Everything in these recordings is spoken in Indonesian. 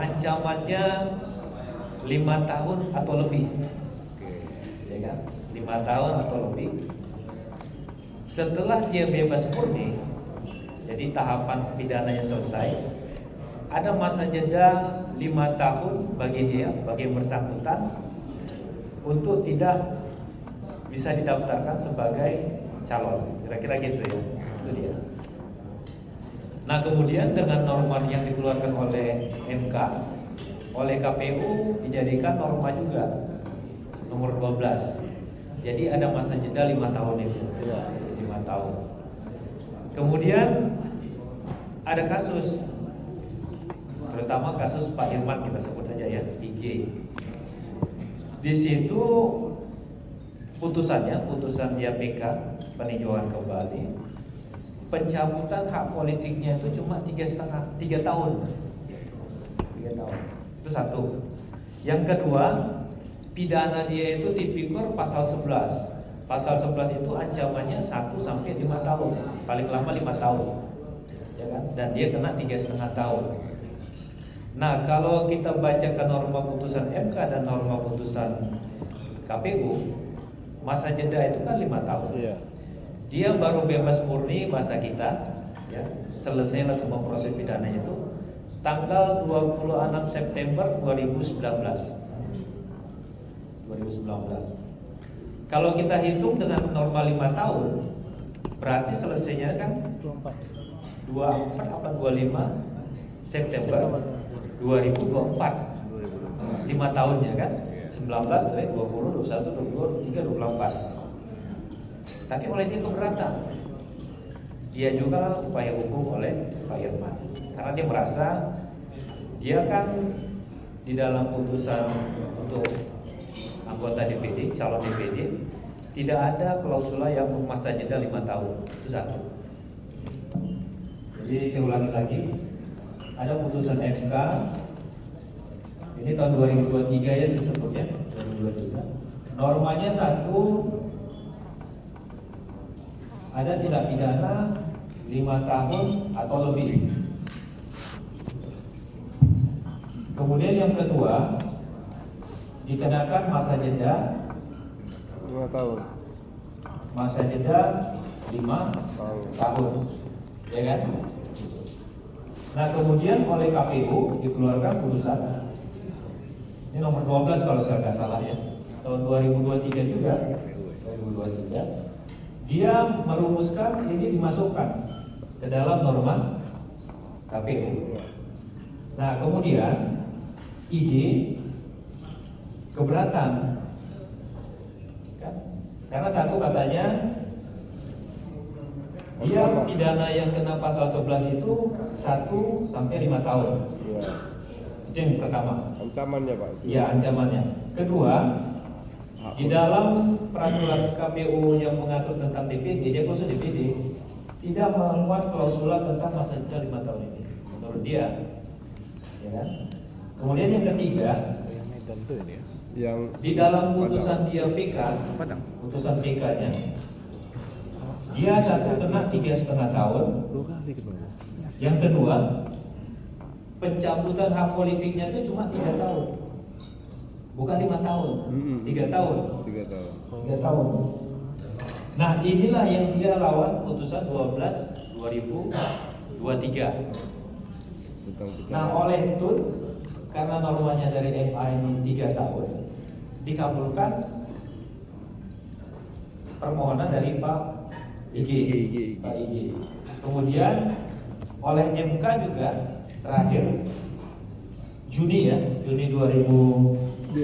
ancamannya 5 tahun atau lebih, ya kan? 5 tahun atau lebih. Setelah dia bebas murni, jadi tahapan pidananya selesai, ada masa jeda 5 tahun bagi dia, bagi yang bersangkutan, untuk tidak bisa didaftarkan sebagai calon, kira-kira gitu ya. Itu dia. Nah kemudian dengan norma yang dikeluarkan oleh MK, oleh KPU dijadikan norma juga nomor 12. Jadi ada masa jeda 5 tahun itu, 5 tahun. Kemudian ada kasus, terutama kasus Pak Irman, kita sebut aja ya, IG. Di situ putusan dia PK, peninjauan kembali, pencabutan hak politiknya itu cuma 3 tahun. 3 tahun. Itu satu. Yang kedua, pidana dia itu tipikor pasal 11. Pasal 11 itu ancamannya 1 sampai 5 tahun, paling lama 5 tahun. Ya kan? Dan dia kena 3,5 tahun. Nah, kalau kita bacakan norma putusan MK dan norma putusan KPU, masa jeda itu kan 5 tahun. Iya. Dia baru bebas murni bahasa kita, ya, selesailah semua proses pidananya itu tanggal 26 September 2019. Kalau kita hitung dengan normal 5 tahun, berarti selesainya kan 24 apa 25 September 2024. 5 tahunnya kan? 19, 20, 21, 22, 23, 24. Tapi oleh dia keberatan. Dia juga upaya hukum oleh Pak Irman. Karena dia merasa dia kan di dalam putusan untuk anggota DPD, calon DPD, tidak ada klausula yang masa jeda 5 tahun. Itu satu. Jadi saya ulangi lagi, ada putusan MK ini tahun 2023 ya saya sebutnya, 2023. Normanya satu, ada tindak pidana 5 tahun atau lebih. Kemudian yang kedua, dikenakan masa jeda 5 tahun. Masa jeda 5 tahun. Ya kan? Nah, kemudian oleh KPU dikeluarkan putusan. Ini nomor 12 kalau saya nggak salah ya. Tahun 2023 juga. 2023. Dia merumuskan ini dimasukkan ke dalam norma KPU. Nah, kemudian ide keberatan, kan? Karena satu katanya dia pidana yang kena pasal 11 itu 1 sampai 5 tahun. Itu yang pertama. Ancamannya Pak. Iya, ancamannya. Kedua, di dalam peraturan KPU yang mengatur tentang DPD, dia khusus DPD, tidak memuat klausula tentang masa jeda 5 tahun ini, menurut dia. Ya kan? Kemudian yang ketiga, yang di dalam putusan dia PK, putusan PK-nya, dia satu kena 3,5 tahun. Yang kedua, pencabutan hak politiknya itu cuma 3 tahun, bukan 5 tahun, 3 tahun. 3 tahun. Nah, inilah yang dia lawan putusan 12 2023. Nah, oleh Tun, karena normanya dari MA ini 3 tahun, dikabulkan permohonan dari Pak IG. Pak IG. Kemudian oleh MK juga terakhir Juni 2024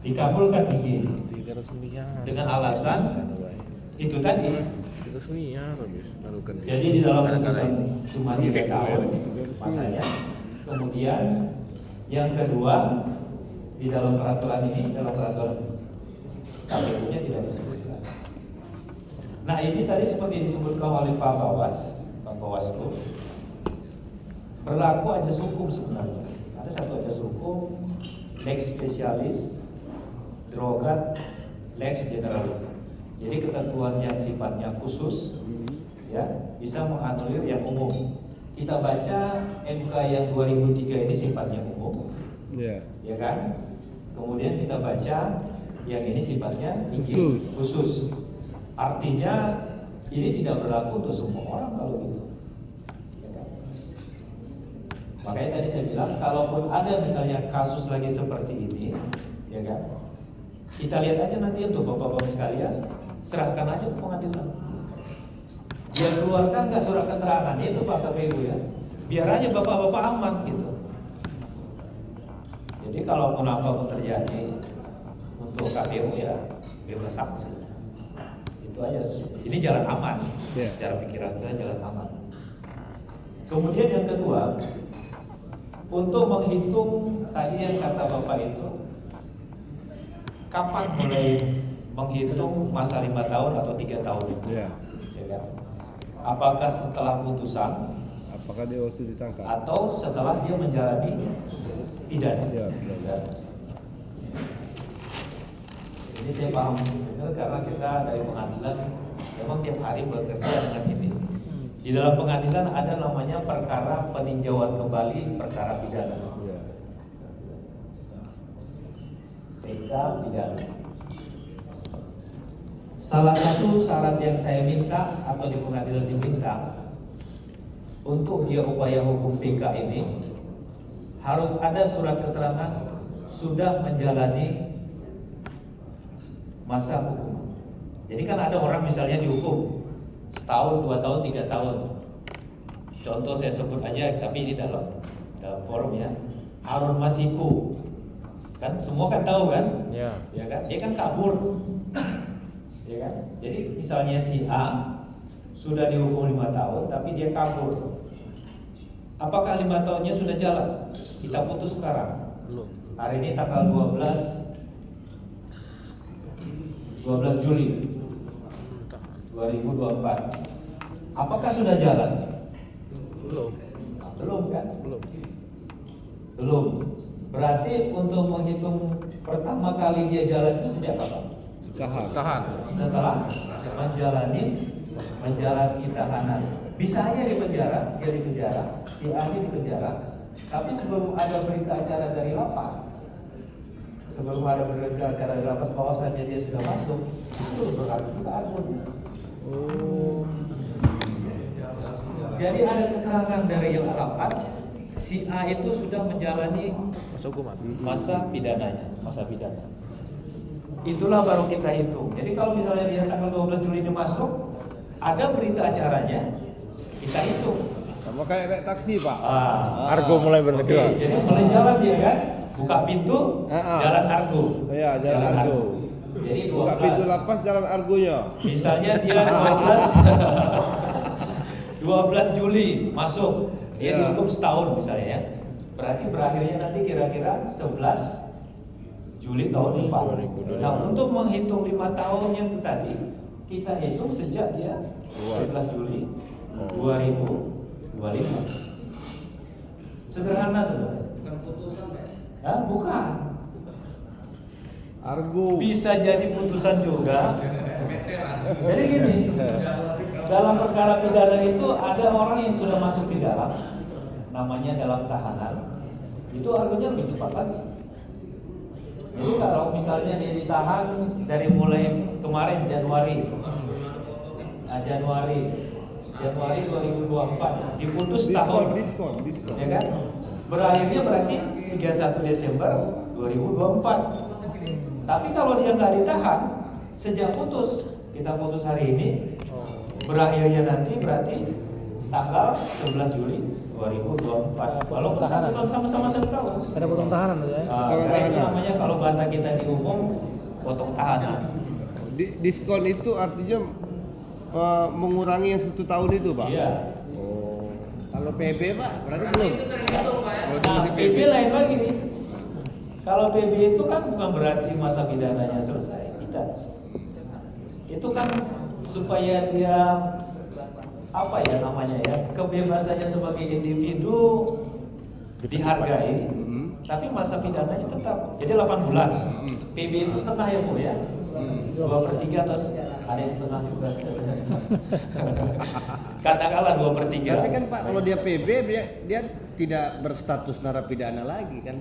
dikabulkan IG dengan alasan itu tadi. Jadi di dalam putusan cuma 3 tahun masanya. Kemudian yang kedua, di dalam peraturan ini, dalam peraturan KPU-nya tidak disebutkan. Nah, ini tadi seperti disebutkan oleh Pak Bawaslu, berlaku ajas hukum sebenarnya. Ada satu ajas hukum, lex specialis, derogat, lex generalis. Jadi ketentuan yang sifatnya khusus, ya, bisa menganulir yang umum. kita baca MK yang 2003 ini sifatnya umum, Ya. ya kan? Kemudian kita baca yang ini sifatnya khusus. Artinya ini tidak berlaku untuk semua orang kalau gitu. Ya kan? Makanya tadi saya bilang, kalaupun ada misalnya kasus lagi seperti ini, ya kan? Kita lihat aja nanti untuk bapak-bapak sekalian, serahkan aja ke pengadilan. Dia keluarkan nggak surat keterangan, itu Pak KPU ya. Biar aja bapak-bapak aman gitu. Jadi kalaupun apapun terjadi untuk KPU ya bebas saksi. Itu aja. Ini jalan aman. Yeah. Cara pikiran saya jalan aman. Kemudian yang kedua, untuk menghitung tadi yang kata bapak itu, kapan mulai menghitung masa 5 tahun atau 3 tahun itu? Ya. Ya kan? Apakah setelah putusan Apakah dia waktu ditangkap? atau setelah dia menjalani pidana? Ya, benar. Ini saya paham benar karena kita dari pengadilan memang tiap hari bekerja dengan ini. Di dalam pengadilan ada namanya perkara peninjauan kembali perkara pidana. Ya. PK pidana. Salah satu syarat yang saya minta atau di pengadilan diminta untuk dia upaya hukum PK ini harus ada surat keterangan sudah menjalani masa hukuman. Jadi kan ada orang misalnya dihukum setahun, 2 tahun, 3 tahun. Contoh saya sebut aja, tapi ini dalam forum ya. Harun Masiku, kan semua kan tahu kan? Ya. Ya kan? Dia kan kabur, ya kan? Jadi misalnya si A sudah dihukum 5 tahun, tapi dia kabur. Apakah 5 tahunnya sudah jalan? Kita putus sekarang. Belum. Hari ini tanggal 12 Juli 2024. Apakah sudah jalan? Belum. Belum kan? Belum. Belum. Berarti untuk menghitung pertama kali dia jalan itu sejak kapan? Tahan. Setelah menjalani tahanan. Bisa aja di penjara, dia di penjara, si A di penjara, tapi sebelum ada berita acara dari lapas, dari lapas bahwasanya dia sudah masuk, itu berarti juga argumennya. Oh. Jadi ada keterangan dari yang lapas, si A itu sudah menjalani Masa hukuman. masa pidananya, masa pidana. Itulah baru kita hitung. Jadi kalau misalnya dia tanggal 12 Juli ini masuk, ada berita acaranya, kita hitung. Sama kayak naik taksi, Pak. Argo mulai Oke, bergerak. jadi mulai jalan dia kan, buka pintu, jalan argo. Iya, jalan argo. Jadi 12. Buka pintu lapas, jalan argonya. Misalnya dia 12 Juli masuk, dia Ya. dihukum setahun misalnya ya. Berarti berakhirnya nanti kira-kira 11 Juli tahun depan. 2025. Nah, untuk menghitung 5 tahunnya itu tadi, kita hitung sejak dia 11 Juli 2025. Sederhana sebenarnya. Bukan putusan ya? Hah? Bukan. Argo. Bisa jadi putusan juga. Jadi gini, dalam perkara pidana itu ada orang yang sudah masuk di dalam, namanya dalam tahanan, itu artinya lebih cepat lagi. Jadi kalau misalnya dia ditahan dari mulai kemarin Januari 2024, diputus tahun, Diskon. ya kan? Berakhirnya berarti 31 Desember 2024. Tapi kalau dia nggak ditahan sejak putus, kita putus hari ini, berakhirnya nanti berarti tanggal 11 Juli 2024. Walaupun satu tahun sama-sama 1 tahun. Ada potong tahanan ya? Karena itu namanya kalau bahasa kita di umum potong tahanan. Diskon itu artinya mengurangi yang 1 tahun itu, Pak. Iya. Oh. Kalau PB Pak, berarti belum. Itu terhitung Pak ya? Nah, PB lain lagi. Kalau PB itu kan bukan berarti masa pidananya selesai, tidak. Itu kan supaya dia apa ya namanya ya, kebebasannya sebagai individu dihargai, tapi masa pidananya tetap. Jadi 8 bulan. PB itu setengah ya Bu ya, 2/3 atau ada yang setengah juga. Katakanlah 2/3. Tapi kan Pak, kalau dia PB dia tidak berstatus narapidana lagi kan?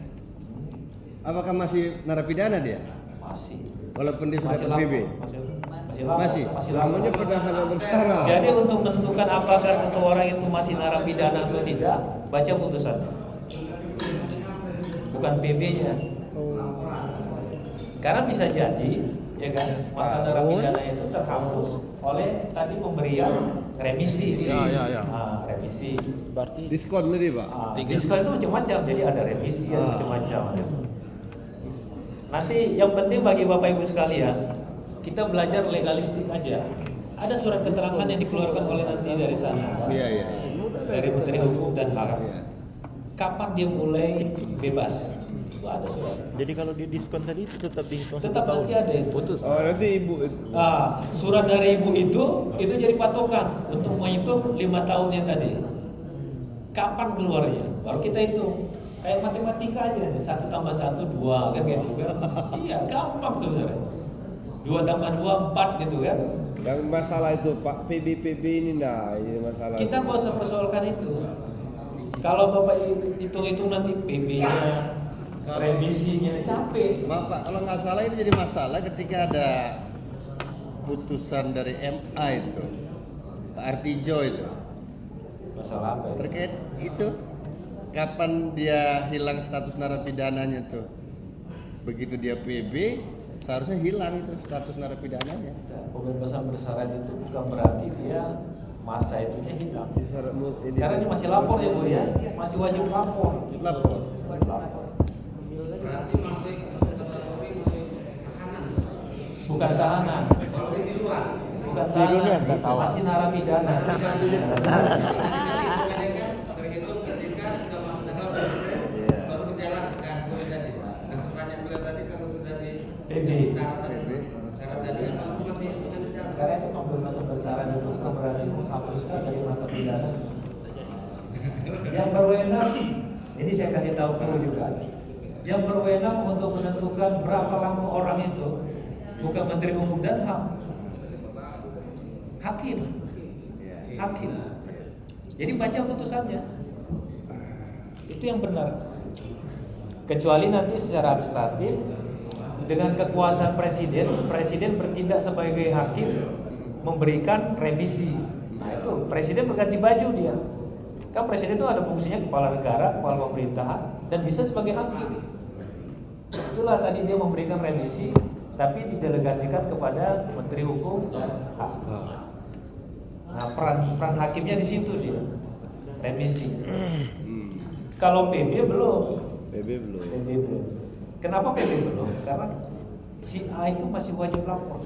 Apakah masih narapidana dia? Masih. Walaupun dia sudah Masih PB? lapor. Masih? Namanya penahanan bersalah. Jadi untuk menentukan apakah seseorang itu masih narapidana atau tidak, baca putusan. Bukan PB-nya. Karena bisa jadi, ya kan, masa narapidana itu terhapus oleh tadi pemberian remisi. Ya. Nah, remisi. Berarti Diskon tadi Pak. Diskon itu macam-macam, jadi ada remisi, ada macam-macam. Nanti yang penting bagi Bapak Ibu sekalian, kita belajar legalistik aja. Ada surat keterangan yang dikeluarkan oleh nanti dari sana, Iya. dari Menteri Hukum dan HAM. Iya. Kapan dia mulai bebas? Itu ada surat. jadi kalau di diskon tadi itu tetap dihitung Tetap 1 tahun. nanti ada itu. Oh nanti ibu. Surat dari ibu itu jadi patokan untuk menghitung 5 tahunnya tadi. Kapan keluarnya? Baru kita hitung. Kayak matematika aja nih, 1 tambah 1 2 kan gitu kan. Iya, gampang sebenarnya. 2 tambah 2 4 gitu kan. Yang masalah itu Pak PB ini ini masalah. Kita nggak usah persoalkan itu. Kalau Bapak hitung-hitung nanti PB-nya, remisinya capek. Maaf Pak, kalau nggak salah ini jadi masalah ketika ada putusan dari MA itu, Pak Artijo itu, Masalah apa? terkait itu kapan dia hilang status narapidananya tuh. Begitu dia PB, seharusnya hilang itu status narapidananya. Pembebasan bersyarat itu bukan berarti dia masa itunya hilang. Karena ini masih lapor ya Bu ya, masih wajib lapor. Lapor. Lapor. Berarti masih kategori masih tahanan. Bukan tahanan, Kalau di luar. bukan Judulnya tahanan, nggak tahu. masih narapidana. Terhitung ketika sudah masuk dalam Iya. baru dijalankan poin tadi. Dan pertanyaan beliau tadi kalau sudah di PB. syarat tadi apa masih hitungan di dalam. Karena itu pembebasan bersyarat itu bukan berarti menghapuskan dari masa pidana. Yang berwenang, ini saya kasih tahu dulu juga. Yang berwenang untuk menentukan berapa lama orang itu bukan Menteri Hukum dan HAM, hakim. Hakim. Jadi baca putusannya. Itu yang benar. Kecuali nanti secara administratif dengan kekuasaan presiden bertindak sebagai hakim memberikan remisi. Nah itu presiden berganti baju dia. Kan presiden itu ada fungsinya kepala negara, kepala pemerintahan dan bisa sebagai hakim. Itulah tadi dia memberikan remisi, tapi didelegasikan kepada Menteri Hukum dan HAM. Nah peran hakimnya di situ dia remisi. Kalau PB belum. PB belum. PB belum. Kenapa PB belum? Karena si A itu masih wajib lapor.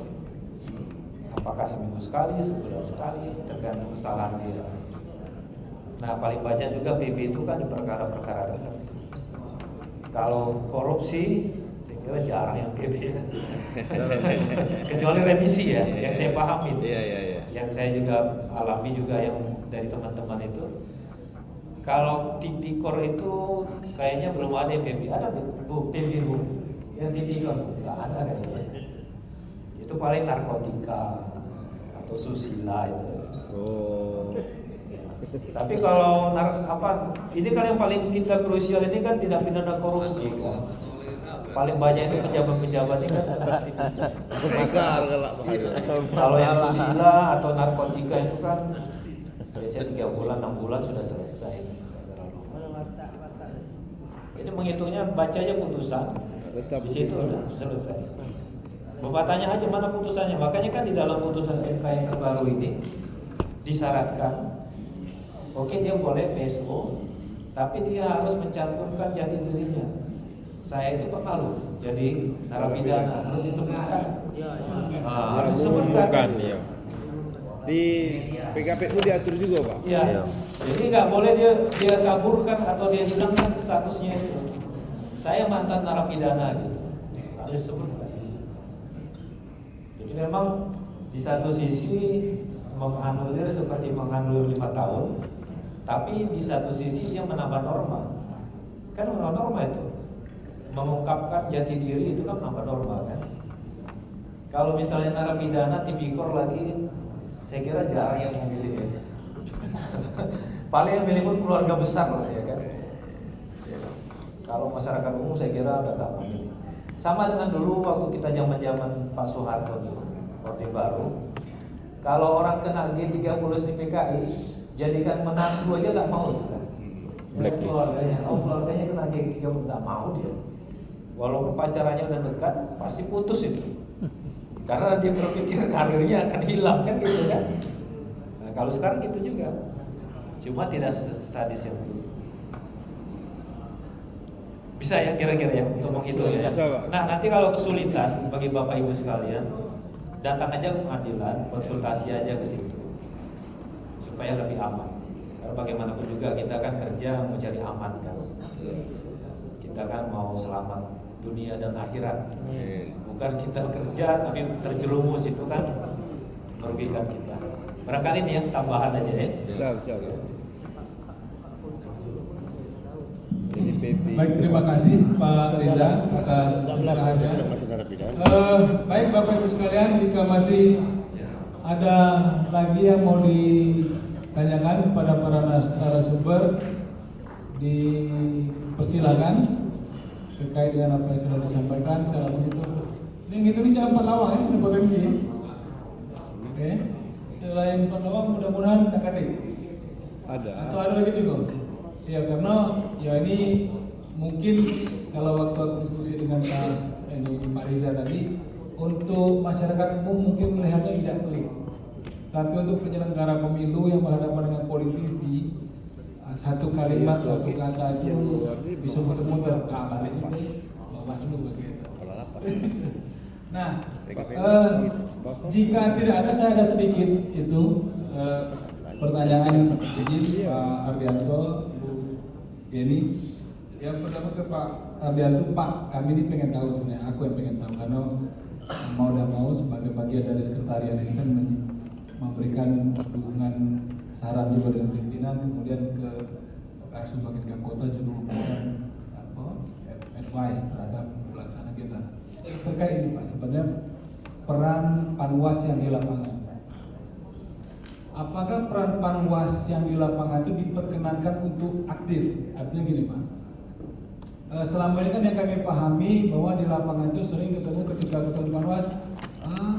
Apakah seminggu sekali, sebulan sekali, tergantung kesalahan dia. Nah paling banyak juga PB itu kan di perkara-perkara tertentu. Kalau korupsi, saya kira jarang yang PB. Kecuali remisi ya, yang saya pahami. Iya. Yang saya juga alami juga yang dari teman-teman itu. Kalau tipikor itu kayaknya belum ada yang PB. Ada Bu PB Bu yang tipikor nggak ada kayaknya. Itu paling narkotika atau susila itu. Oh. Tapi kalau ini kan yang paling kita krusial ini kan tindak pidana korupsi. Paling banyak itu pejabat-pejabat ini kan ada Begal kalau yang susila atau narkotika itu kan biasanya 3 bulan, 6 bulan sudah selesai. Jadi menghitungnya baca aja putusan, di situ udah selesai. Bapak tanya aja mana putusannya. Makanya kan di dalam putusan MK yang terbaru ini disyaratkan, oke dia boleh PSO, tapi dia harus mencantumkan jati dirinya. Saya itu pernah loh jadi narapidana, harus disebutkan. Harus disebutkan. Iya. Di PKPU diatur juga Pak. Iya. Jadi nggak boleh dia kaburkan atau dia hilangkan statusnya itu. Saya mantan narapidana gitu. Harus disebutkan. Jadi memang di satu sisi menganulir seperti menganulir 5 tahun, tapi di satu sisi dia menambah norma. Kan menambah norma itu. Mengungkapkan jati diri itu kan menambah norma kan. Kalau misalnya narapidana tipikor lagi, saya kira jarang yang memilih ya. Paling yang milih pun keluarga besar lah ya kan. Ya. Kalau masyarakat umum saya kira udah nggak memilih. Sama dengan dulu waktu kita zaman Pak Soeharto dulu, Orde Baru. Kalau orang kena G30 di PKI, jadikan menantu aja nggak mau tuh kan. Keluarganya, keluarganya kena G30 nggak mau dia. Walaupun pacarannya udah dekat, pasti putus itu. Karena dia berpikir karirnya akan hilang kan gitu kan. Nah, kalau sekarang gitu juga, cuma tidak sadis yang dulu. Bisa ya kira-kira ya untuk menghitung ya. Bisa, Pak. Nah nanti kalau kesulitan bagi Bapak Ibu sekalian, datang aja ke pengadilan, konsultasi aja ke situ supaya lebih aman. Karena bagaimanapun juga kita kan kerja mencari aman kan. Kita kan mau selamat dunia dan akhirat. Bukan kita kerja tapi terjerumus, itu kan merugikan kita. Barangkali ini yang tambahan aja ya. Bisa. Jadi PP. Baik, terima kasih Pak Riza atas pencerahannya. Masuk narapidana. Baik Bapak Ibu sekalian, jika masih ada lagi yang mau ditanyakan kepada para narasumber, dipersilakan terkait dengan apa yang sudah disampaikan. Cara menghitung, ini cara 4 lawang ini ada potensi. Oke, selain 4 lawang mudah-mudahan tak kate. Ada. Atau ada lagi cukup? Ya karena ya ini mungkin kalau waktu aku diskusi dengan Pak Riza tadi, untuk masyarakat umum mungkin melihatnya tidak pelik, tapi untuk penyelenggara pemilu yang berhadapan dengan politisi, satu kalimat, satu kata itu bisa muter-muter. Balik itu masuk begitu. Nah, jika tidak ada, saya ada sedikit itu pertanyaan izin Pak Ardianto, Bu Yeni. Yang pertama ke Pak Ardianto, Pak, kami ini pengen tahu sebenarnya, aku yang pengen tahu karena mau dan mau sebagai bagian dari sekretariat ini kan memberikan dukungan saran juga dengan pimpinan, kemudian ke Kasu Bagian Kapkota juga memberikan advice terhadap pelaksanaan kita. Terkait ini Pak, sebenarnya peran Panwas yang di lapangan. Apakah peran Panwas yang di lapangan itu diperkenankan untuk aktif? Artinya gini Pak, selama ini kan yang kami pahami bahwa di lapangan itu sering ketemu ketika ketemu Panwas,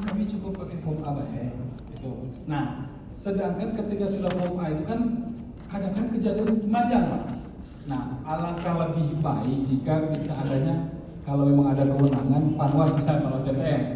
kami cukup pakai form A ya, itu. Nah, sedangkan ketika sudah form A itu kan kadang-kadang kejadian panjang Pak. Nah, alangkah lebih baik jika bisa adanya, kalau memang ada kewenangan Panwas, misalnya Panwas TPS,